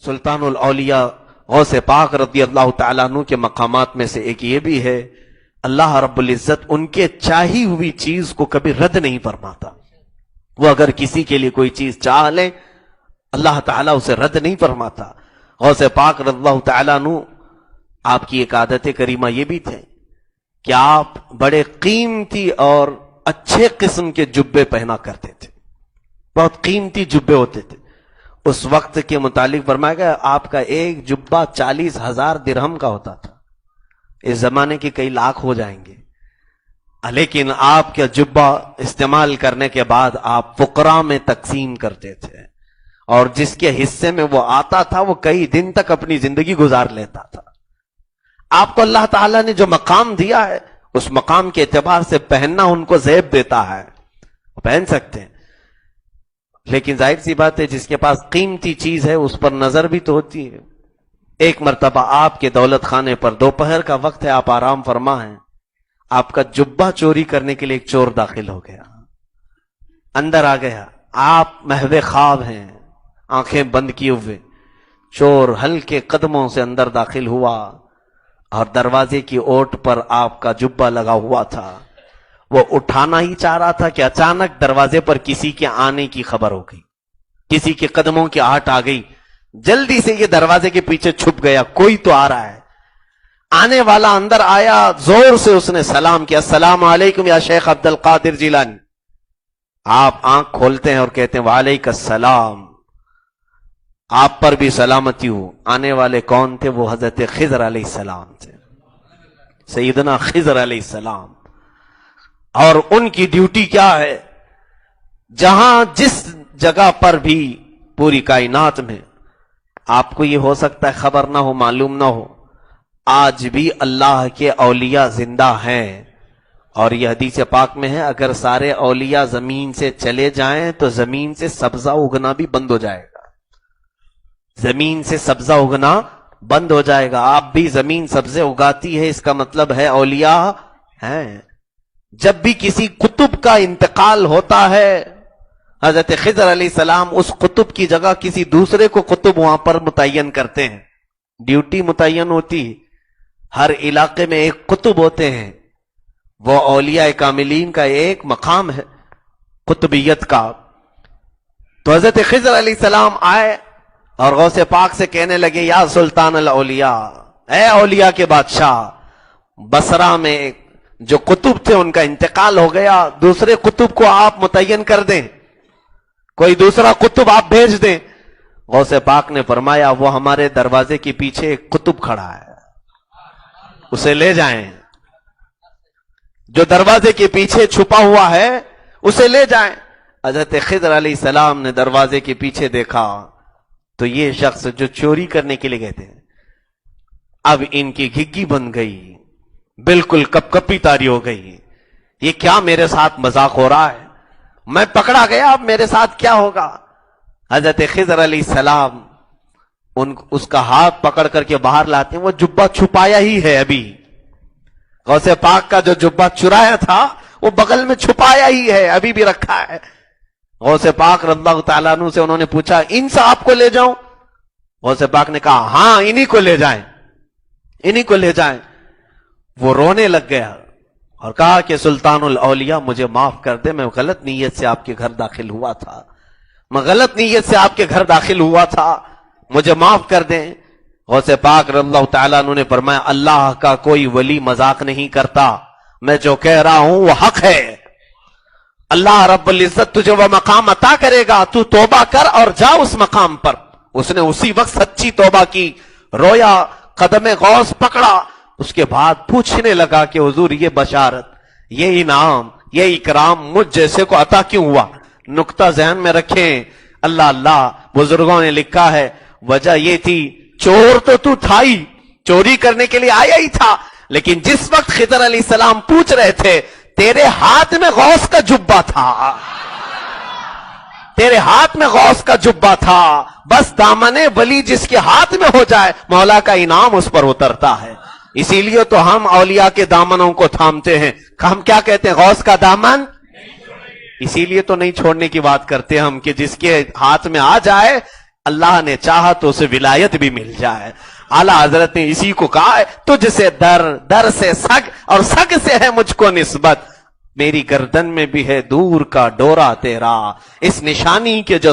سلطان الاولیاء غوث پاک رضی اللہ تعالیٰ عنہ کے مقامات میں سے ایک یہ بھی ہے، اللہ رب العزت ان کے چاہی ہوئی چیز کو کبھی رد نہیں فرماتا. وہ اگر کسی کے لیے کوئی چیز چاہ لیں اللہ تعالیٰ اسے رد نہیں فرماتا. غوث پاک رضی اللہ تعالیٰ عنہ آپ کی ایک عادت کریمہ یہ بھی تھے کہ آپ بڑے قیمتی اور اچھے قسم کے جبے پہنا کرتے تھے، بہت قیمتی جبے ہوتے تھے. اس وقت کے متعلق فرمایا گیا آپ کا ایک جبہ 40,000 درہم کا ہوتا تھا. اس زمانے کے کئی لاکھ ہو جائیں گے، لیکن آپ کا جبہ استعمال کرنے کے بعد آپ فقراء میں تقسیم کرتے تھے، اور جس کے حصے میں وہ آتا تھا وہ کئی دن تک اپنی زندگی گزار لیتا تھا. آپ کو اللہ تعالیٰ نے جو مقام دیا ہے اس مقام کے اعتبار سے پہننا ان کو زیب دیتا ہے، پہن سکتے ہیں. لیکن ظاہر سی بات ہے جس کے پاس قیمتی چیز ہے اس پر نظر بھی تو ہوتی ہے. ایک مرتبہ آپ کے دولت خانے پر دوپہر کا وقت ہے، آپ آرام فرما ہیں، آپ کا جبہ چوری کرنے کے لیے ایک چور داخل ہو گیا، اندر آ گیا. آپ محو خواب ہیں، آنکھیں بند کیے ہوئے. چور ہلکے قدموں سے اندر داخل ہوا اور دروازے کی اوٹ پر آپ کا جبہ لگا ہوا تھا. وہ اٹھانا ہی چاہ رہا تھا کہ اچانک دروازے پر کسی کے آنے کی خبر ہو گئی، کسی کے قدموں کی آہٹ آ گئی. جلدی سے یہ دروازے کے پیچھے چھپ گیا، کوئی تو آ رہا ہے. آنے والا اندر آیا، زور سے اس نے سلام کیا، السلام علیکم یا شیخ عبد القادر جیلانی. آپ آنکھ کھولتے ہیں اور کہتے ہیں وعلیکم السلام، آپ پر بھی سلامتی ہو. آنے والے کون تھے؟ وہ حضرت خضر علیہ السلام تھے، سیدنا خضر علیہ السلام. اور ان کی ڈیوٹی کیا ہے؟ جہاں جس جگہ پر بھی پوری کائنات میں آپ کو یہ ہو سکتا ہے خبر نہ ہو، معلوم نہ ہو، آج بھی اللہ کے اولیاء زندہ ہیں. اور یہ حدیث پاک میں ہے اگر سارے اولیاء زمین سے چلے جائیں تو زمین سے سبزہ اگنا بھی بند ہو جائے گا، زمین سے سبزہ اگنا بند ہو جائے گا. آپ بھی زمین سبزے اگاتی ہے، اس کا مطلب ہے اولیاء ہیں. جب بھی کسی قطب کا انتقال ہوتا ہے حضرت خضر علیہ السلام اس قطب کی جگہ کسی دوسرے کو قطب وہاں پر متعین کرتے ہیں. ڈیوٹی متعین ہوتی، ہر علاقے میں ایک قطب ہوتے ہیں. وہ اولیاء کاملین کا ایک مقام ہے قطبیت کا. تو حضرت خضر علیہ السلام آئے اور غوث پاک سے کہنے لگے یا سلطان الاولیاء، اے اولیاء کے بادشاہ، بصرہ میں جو قطب تھے ان کا انتقال ہو گیا، دوسرے قطب کو آپ متعین کر دیں، کوئی دوسرا قطب آپ بھیج دیں. غوث پاک نے فرمایا وہ ہمارے دروازے کے پیچھے ایک قطب کھڑا ہے، اسے لے جائیں. جو دروازے کے پیچھے چھپا ہوا ہے اسے لے جائیں. حضرت خضر علیہ السلام نے دروازے کے پیچھے دیکھا تو یہ شخص جو چوری کرنے کے لیے گئے تھے اب ان کی گھگی بن گئی، بالکل کپ کپی تاری ہو گئی. یہ کیا میرے ساتھ مذاق ہو رہا ہے؟ میں پکڑا گیا، اب میرے ساتھ کیا ہوگا؟ حضرت خضر علیہ السلام اس کا ہاتھ پکڑ کر کے باہر لاتے ہیں. وہ جبہ چھپایا ہی ہے، ابھی غوث پاک کا جو جبہ چرایا تھا وہ بغل میں چھپایا ہی ہے، ابھی بھی رکھا ہے. غوث پاک رضی اللہ تعالیٰ عنہ سے انہوں نے پوچھا ان سے آپ کو لے جاؤں؟ غوث پاک نے کہا ہاں انہی کو لے جائیں، انہی کو لے جائیں. وہ رونے لگ گیا اور کہا کہ سلطان الاولیاء مجھے معاف کر دے، میں غلط نیت سے آپ کے گھر داخل ہوا تھا، میں غلط نیت سے آپ کے گھر داخل ہوا تھا، مجھے معاف کر دیں. غوث پاک رضی اللہ تعالیٰ عنہ نے فرمایا اللہ کا کوئی ولی مذاق نہیں کرتا، میں جو کہہ رہا ہوں وہ حق ہے. اللہ رب العزت تجھے وہ مقام عطا کرے گا، تو توبہ کر اور جا اس مقام پر. اس نے اسی وقت سچی توبہ کی، رویا، قدم غوث پکڑا. اس کے بعد پوچھنے لگا کہ حضور یہ بشارت، یہ انعام، یہ اکرام مجھ جیسے کو عطا کیوں ہوا؟ نقطہ ذہن میں رکھیں، اللہ اللہ بزرگوں نے لکھا ہے وجہ یہ تھی چور تو تھا ہی، چوری کرنے کے لیے آیا ہی تھا، لیکن جس وقت خضر علیہ السلام پوچھ رہے تھے تیرے ہاتھ میں غوث کا جبہ تھا، تیرے ہاتھ میں غوث کا جبہ تھا. بس دامن ولی جس کے ہاتھ میں ہو جائے مولا کا انعام اس پر اترتا ہے. اسی لیے تو ہم اولیاء کے دامنوں کو تھامتے ہیں. ہم کیا کہتے ہیں؟ غوث کا دامن. اسی لیے تو نہیں چھوڑنے کی بات کرتے ہم کہ جس کے ہاتھ میں آ جائے اللہ نے چاہا تو اسے ولایت بھی مل جائے. اعلیٰ حضرت نے اسی کو کہا ہے تجھ سے در سے سگ اور سگ سے ہے مجھ کو نسبت. میری گردن میں بھی ہے دور کا ڈورا تیرا, اس نشانی کے جو